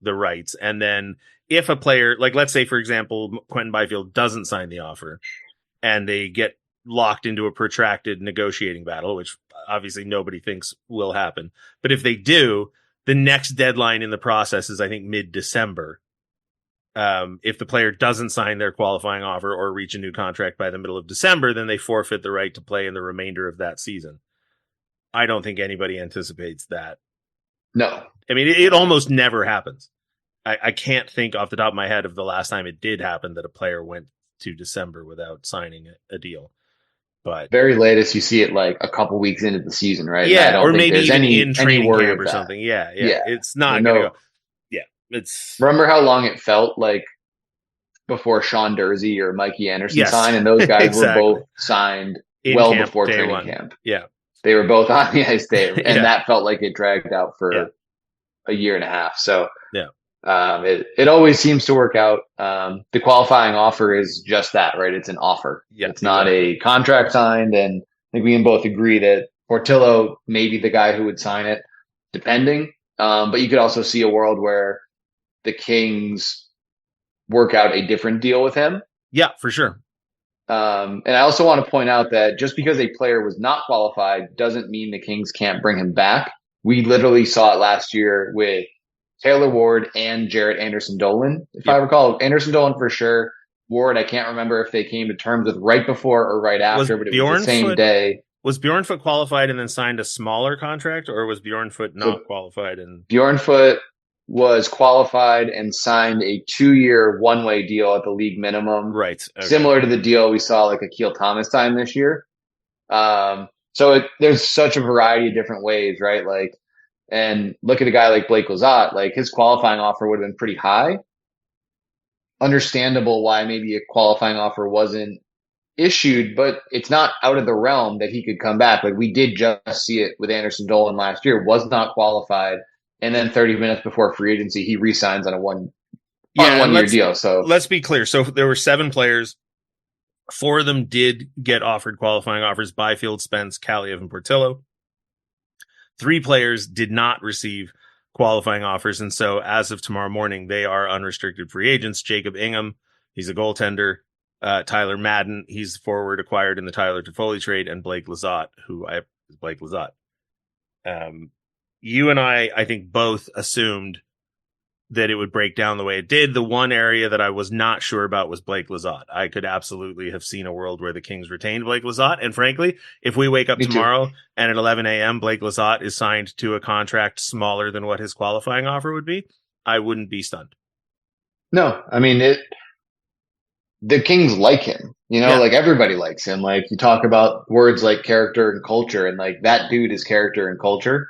the rights, and then if a player, like let's say for example, Quentin Byfield doesn't sign the offer, and they get locked into a protracted negotiating battle, which obviously nobody thinks will happen. But if they do, the next deadline in the process is, I think, mid-December. If the player doesn't sign their qualifying offer or reach a new contract by the middle of December, then they forfeit the right to play in the remainder of that season. I don't think anybody anticipates that. No. I mean, it almost never happens. I can't think off the top of my head of the last time it did happen that a player went to December without signing a deal. But very latest, you see it like a couple weeks into the season, right? Yeah, or maybe even in training camp or something. Yeah. It's not going to go. Yeah, it's. Remember how long it felt like before Sean Dursey or Mikey Anderson signed, and those guys exactly. were both signed in well camp, before training one. camp. Yeah, they were both on the ice day, and that felt like it dragged out for a year and a half. So it always seems to work out. The qualifying offer is just that, right? It's an offer. It's not a contract signed. And I think we can both agree that Portillo may be the guy who would sign it, depending. But you could also see a world where the Kings work out a different deal with him. Yeah, for sure. And I also want to point out that just because a player was not qualified doesn't mean the Kings can't bring him back. We literally saw it last year with Taylor Ward and Jarrett Anderson-Dolan. If I recall, Anderson-Dolan for sure. Ward, I can't remember if they came to terms with right before or right after, but it was the same day. Was Bjornfoot qualified and then signed a smaller contract, or was Bjornfoot not qualified? And Bjornfoot was qualified and signed a 2-year one-way deal at the league minimum. Right. Okay. Similar to the deal we saw like Akil Thomas sign this year. There's such a variety of different ways, right? Like, and look at a guy like Blake Lizotte, like his qualifying offer would have been pretty high. Understandable why maybe a qualifying offer wasn't issued, but it's not out of the realm that he could come back. Like we did just see it with Anderson-Dolan last year, was not qualified. And then 30 minutes before free agency, he re-signs on a one-year deal. So let's be clear. So there were 7 players. 4 of them did get offered qualifying offers: Byfield, Spence, Kaliyev, and Portillo. 3 players did not receive qualifying offers. And so as of tomorrow morning, they are unrestricted free agents. Jacob Ingham, he's a goaltender. Tyler Madden, he's forward acquired in the Tyler Toffoli trade, and Blake Lizotte, Blake Lizotte. You and I think both assumed that it would break down the way it did. The one area that I was not sure about was Blake Lizotte. I could absolutely have seen a world where the Kings retained Blake Lizotte. And frankly, if we wake up tomorrow and at 11 a.m. Blake Lizotte is signed to a contract smaller than what his qualifying offer would be, I wouldn't be stunned. No, I mean, the Kings like him, like everybody likes him. Like you talk about words like character and culture, and like that dude is character and culture.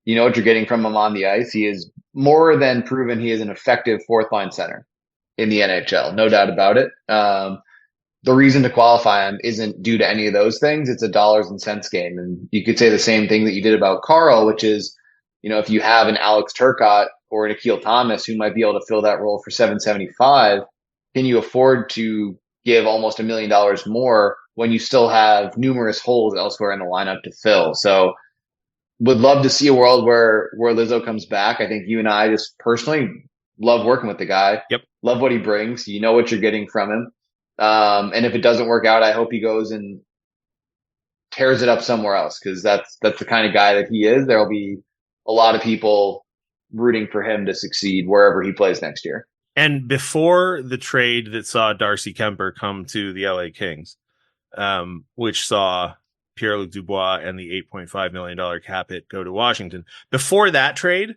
You know what you're getting from him on the ice. He is more than proven he is an effective 4th-line center in the NHL. No doubt about it. The reason to qualify him isn't due to any of those things. It's a dollars and cents game. And you could say the same thing that you did about Carl, which is, if you have an Alex Turcotte or an Akil Thomas who might be able to fill that role for $775, can you afford to give almost $1 million more when you still have numerous holes elsewhere in the lineup to fill? So would love to see a world where Lizzo comes back. I think you and I just personally love working with the guy. Yep. Love what he brings. You know what you're getting from him. And if it doesn't work out, I hope he goes and tears it up somewhere else, because that's the kind of guy that he is. There'll be a lot of people rooting for him to succeed wherever he plays next year. And before the trade that saw Darcy Kemper come to the LA Kings, which saw Pierre-Luc Dubois and the $8.5 million cap hit go to Washington. Before that trade,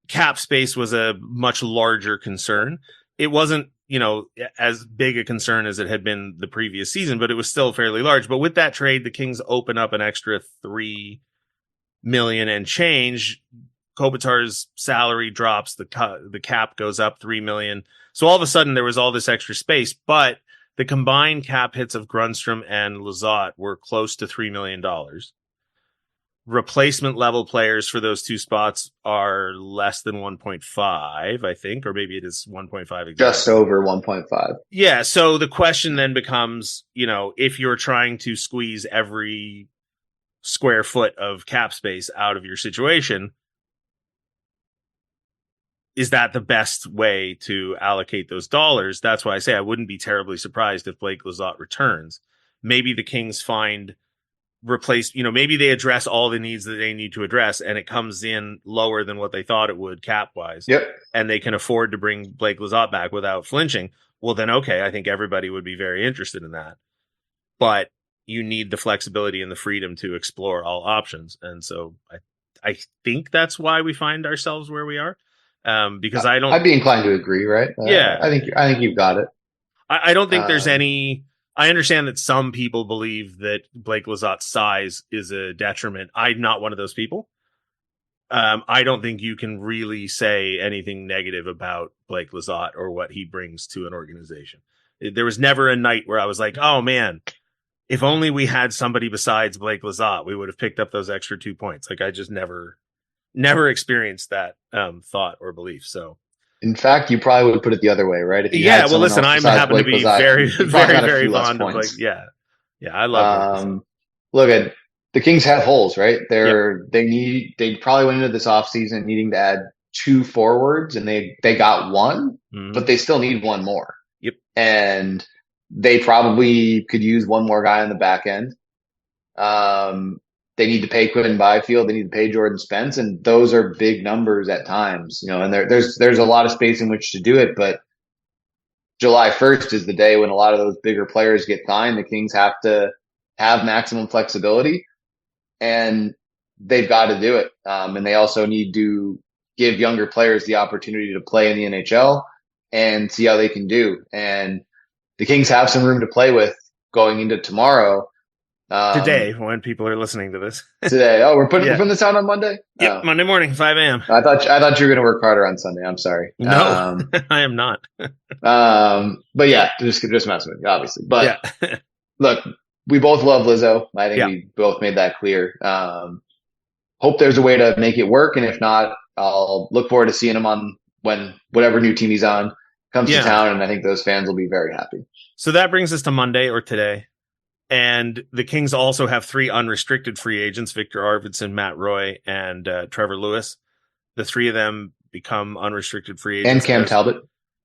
cap space was a much larger concern. It wasn't, as big a concern as it had been the previous season, but it was still fairly large. But with that trade, the Kings open up an extra $3 million and change. Kopitar's salary drops, the cap goes up $3 million. So all of a sudden there was all this extra space, but the combined cap hits of Grundstrom and Lizotte were close to $3 million. Replacement level players for those 2 spots are less than 1.5, I think, or maybe it is 1.5. Exactly. Just over 1.5. Yeah. So the question then becomes, if you're trying to squeeze every square foot of cap space out of your situation, is that the best way to allocate those dollars? That's why I say I wouldn't be terribly surprised if Blake Lizotte returns. Maybe the Kings find replace, maybe they address all the needs that they need to address and it comes in lower than what they thought it would cap wise. Yep. And they can afford to bring Blake Lizotte back without flinching. Well, then, okay, I think everybody would be very interested in that. But you need the flexibility and the freedom to explore all options. And so I think that's why we find ourselves where we are. Because I'd be inclined to agree, right? Yeah. I think you've got it. I don't think there's any. I understand that some people believe that Blake Lizotte's size is a detriment. I'm not one of those people. I don't think you can really say anything negative about Blake Lizotte or what he brings to an organization. There was never a night where I was like, oh man, if only we had somebody besides Blake Lizotte, we would have picked up those extra 2 points. Like I just never experienced that thought or belief. So. In fact, you probably would put it the other way, right? If you well, listen, I'm happen to be very, very, very fond of points. Yeah, I love look at the Kings have holes, right? They probably went into this offseason needing to add 2 forwards, and they got 1, but they still need 1 more. Yep. And they probably could use 1 more guy on the back end. They need to pay Quinn Byfield. They need to pay Jordan Spence, and those are big numbers at times, and there's a lot of space in which to do it. But July 1st is the day when a lot of those bigger players get signed. The Kings have to have maximum flexibility, and they've got to do it. And they also need to give younger players the opportunity to play in the NHL and see how they can do. And the Kings have some room to play with going into tomorrow. Today, when people are listening to this. Today. Oh, we're putting this out on Monday? Yep, Monday morning, 5 a.m. I thought you were going to work harder on Sunday. I'm sorry. No, I am not. But yeah, just messing with you, obviously. But look, we both love Lizzo. I think we both made that clear. Hope there's a way to make it work. And if not, I'll look forward to seeing him on when whatever new team he's on comes to town. And I think those fans will be very happy. So that brings us to Monday or today. And the Kings also have 3 unrestricted free agents, Victor Arvidsson, Matt Roy, and Trevor Lewis. The 3 of them become unrestricted free agents. And Cam Talbot.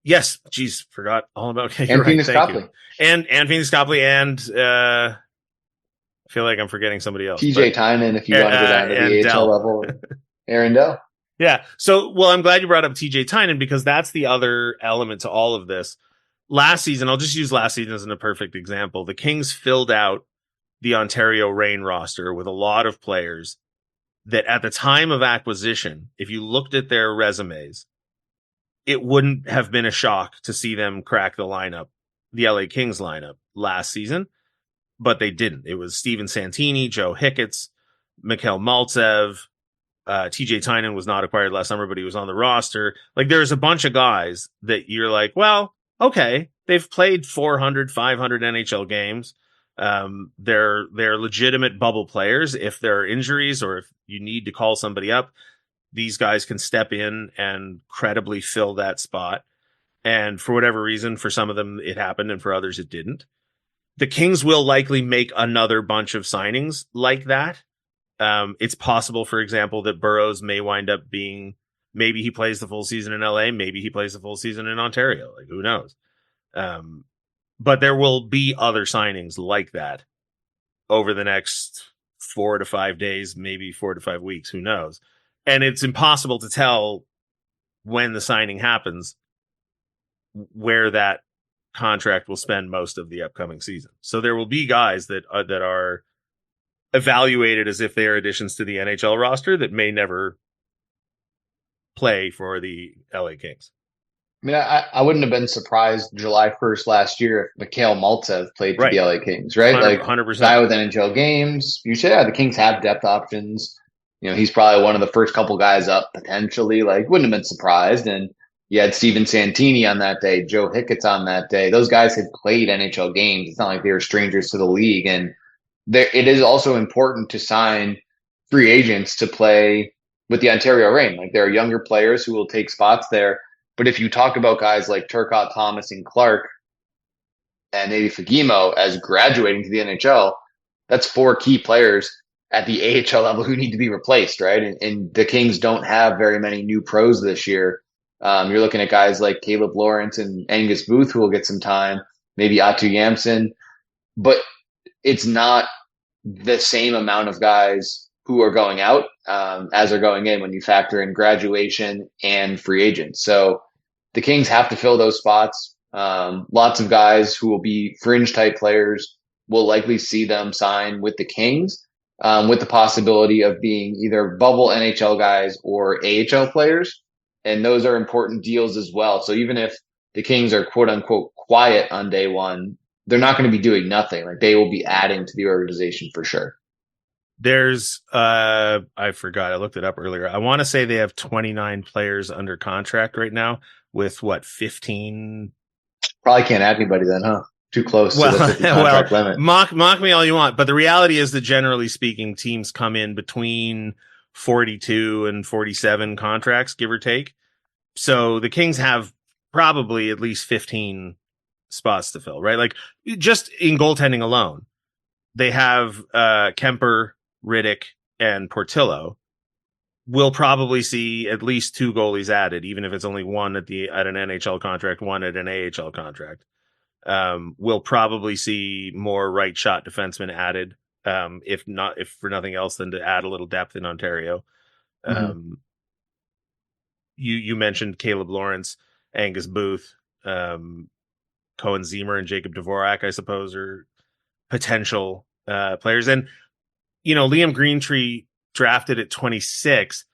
Yes. Geez, forgot all about and right, Phoenix Copley. And Phoenix Copley. And I feel like I'm forgetting somebody else. TJ Tynan, if you want to go down to the AHL level. Aaron Dell. Yeah. So, well, I'm glad you brought up TJ Tynan because that's the other element to all of this. Last season, I'll just use last season as a perfect example. The Kings filled out the Ontario Reign roster with a lot of players that at the time of acquisition, if you looked at their resumes, it wouldn't have been a shock to see them crack the lineup, the LA Kings lineup last season, but they didn't. It was Steven Santini, Joe Hicketts, Mikhail Maltsev, TJ Tynan was not acquired last summer, but he was on the roster. Like there's a bunch of guys that you're like, well, okay, they've played 400, 500 NHL games. They're legitimate bubble players. If there are injuries or if you need to call somebody up, these guys can step in and credibly fill that spot. And for whatever reason, for some of them it happened and for others it didn't. The Kings will likely make another bunch of signings like that. It's possible, for example, that Burrows may wind up being, maybe he plays the full season in LA, maybe he plays the full season in Ontario. Like, who knows? But there will be other signings like that over the next 4 to 5 days, maybe 4 to 5 weeks. Who knows? And it's impossible to tell when the signing happens where that contract will spend most of the upcoming season. So there will be guys that are evaluated as if they are additions to the NHL roster that may never play for the LA Kings. I mean, I wouldn't have been surprised July 1st last year if Mikhail Maltsev played for the LA Kings, right? 100%. Guy with NHL games. You say, the Kings have depth options. He's probably one of the first couple guys up potentially. Like, wouldn't have been surprised. And you had Steven Santini on that day, Joe Hicketts on that day. Those guys had played NHL games. It's not like they were strangers to the league. And it is also important to sign free agents to play with the Ontario Reign. Like, there are younger players who will take spots there. But if you talk about guys like Turcotte, Thomas, and Clark, and maybe Fagemo as graduating to the NHL, that's 4 key players at the AHL level who need to be replaced, right? And the Kings don't have very many new pros this year. You're looking at guys like Caleb Lawrence and Angus Booth who will get some time, maybe Atu Yamson. But it's not the same amount of guys who are going out as are going in when you factor in graduation and free agents. So the Kings have to fill those spots. Lots of guys who will be fringe type players will likely see them sign with the Kings, with the possibility of being either bubble NHL guys or AHL players. And those are important deals as well. So even if the Kings are quote unquote quiet on day one, they're not going to be doing nothing. Like, they will be adding to the organization for sure. There's, I forgot, I looked it up earlier. I want to say they have 29 players under contract right now with 15. Probably can't add anybody then, huh? Too close to the 50 contract limit. Mock me all you want, but the reality is that generally speaking, teams come in between 42 and 47 contracts, give or take. So the Kings have probably at least 15 spots to fill, right? Like, just in goaltending alone, they have Kemper, Riddick, and Portillo. We'll probably see at least 2 goalies added, even if it's only one at an NHL contract, one at an AHL contract. We'll probably see more right shot defensemen added, if for nothing else than to add a little depth in Ontario. You mentioned Caleb Lawrence, Angus Booth, Cohen Zemer, and Jacob Dvorak, I suppose, are potential players. And, Liam Greentree drafted at 26.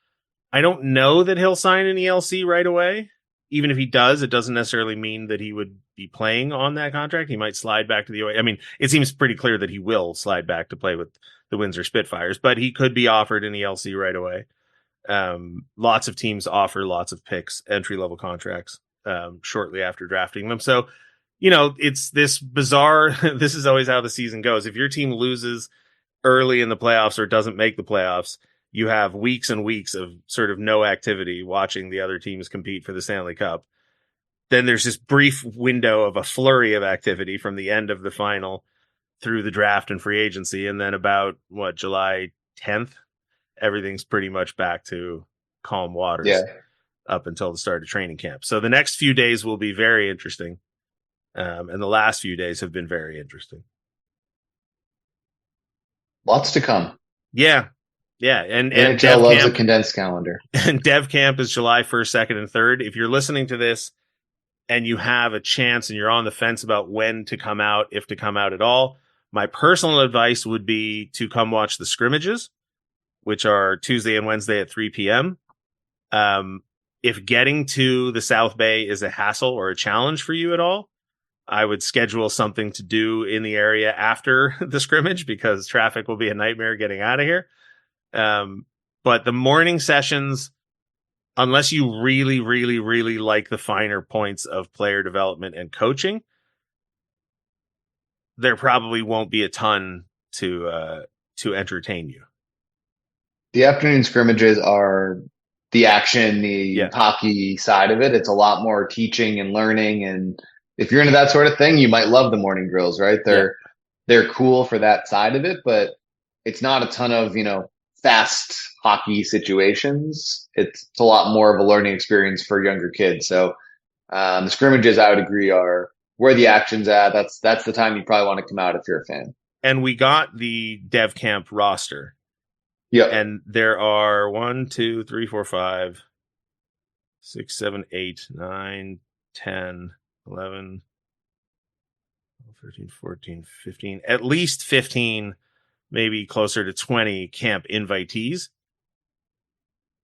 I don't know that he'll sign an ELC right away. Even if he does, it doesn't necessarily mean that he would be playing on that contract. He might slide back to the OA. I mean, it seems pretty clear that he will slide back to play with the Windsor Spitfires, but he could be offered an ELC right away. Lots of teams offer lots of picks, entry-level contracts, shortly after drafting them. So, it's this bizarre, this is always how the season goes. If your team loses early in the playoffs or doesn't make the playoffs, you have weeks and weeks of sort of no activity watching the other teams compete for the Stanley Cup. Then there's this brief window of a flurry of activity from the end of the final through the draft and free agency. And then about July 10th, everything's pretty much back to calm waters up until the start of training camp. So the next few days will be very interesting. And the last few days have been very interesting. Lots to come. Yeah. And NHL loves a condensed calendar. And Dev Camp is July 1st, 2nd, and 3rd. If you're listening to this and you have a chance and you're on the fence about when to come out, if to come out at all, my personal advice would be to come watch the scrimmages, which are Tuesday and Wednesday at 3 p.m. If getting to the South Bay is a hassle or a challenge for you at all, I would schedule something to do in the area after the scrimmage, because traffic will be a nightmare getting out of here. But the morning sessions, unless you really, really, really like the finer points of player development and coaching, there probably won't be a ton to entertain you. The afternoon scrimmages are the action, the hockey side of it. It's a lot more teaching and learning. And if you're into that sort of thing, you might love the morning drills, right? They're cool for that side of it, but it's not a ton of, fast hockey situations. It's a lot more of a learning experience for younger kids. So the scrimmages, I would agree, are where the action's at. That's the time you probably want to come out if you're a fan. And we got the Dev Camp roster. Yeah. And there are 1, 2, 3, 4, 5, 6, 7, 8, 9, 10, 11, 13, 14, 15, at least 15, maybe closer to 20 camp invitees,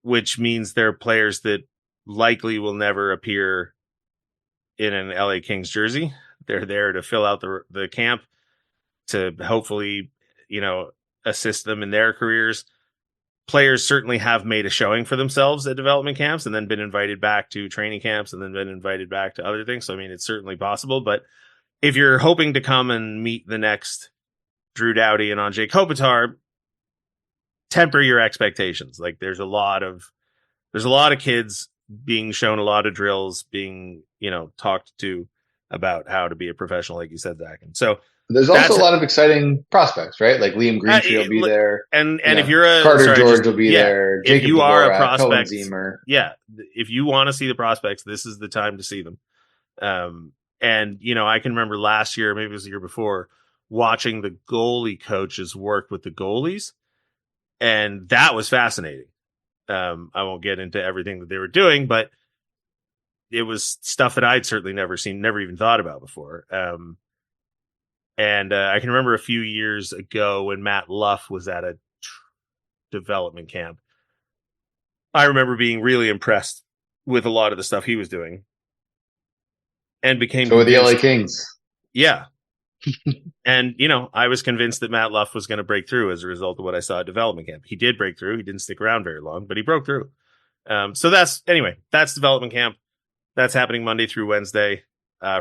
which means they're players that likely will never appear in an LA Kings jersey. They're there to fill out the camp, to hopefully, assist them in their careers. Players certainly have made a showing for themselves at development camps and then been invited back to training camps and then been invited back to other things. So, I mean, it's certainly possible. But if you're hoping to come and meet the next Drew Doughty and Andrzej Kopitar, temper your expectations. Like, there's a lot of kids being shown a lot of drills, being, talked to about how to be a professional, like you said, Zach. And so there's also a lot of exciting prospects, right? Like Liam Greentree will be there. And if you're a Carter George will be there. If you are a prospect, Zemer. If you want to see the prospects, this is the time to see them. And I can remember last year, maybe it was the year before, watching the goalie coaches work with the goalies. And that was fascinating. I won't get into everything that they were doing, but it was stuff that I'd certainly never seen, never even thought about before. And I can remember a few years ago when Matt Luff was at a development camp. I remember being really impressed with a lot of the stuff he was doing. And became so with the LA Kings. Yeah. And, I was convinced that Matt Luff was going to break through as a result of what I saw at development camp. He did break through. He didn't stick around very long, but he broke through. So that's development camp. That's happening Monday through Wednesday.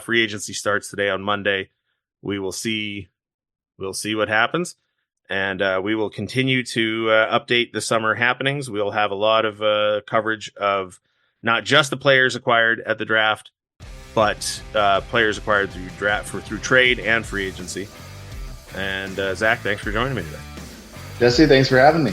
Free agency starts today on Monday. We'll see what happens. And we will continue to update the summer happenings. We'll have a lot of coverage of not just the players acquired at the draft, but players acquired through trade and free agency. And Zach, thanks for joining me today. Jesse, thanks for having me.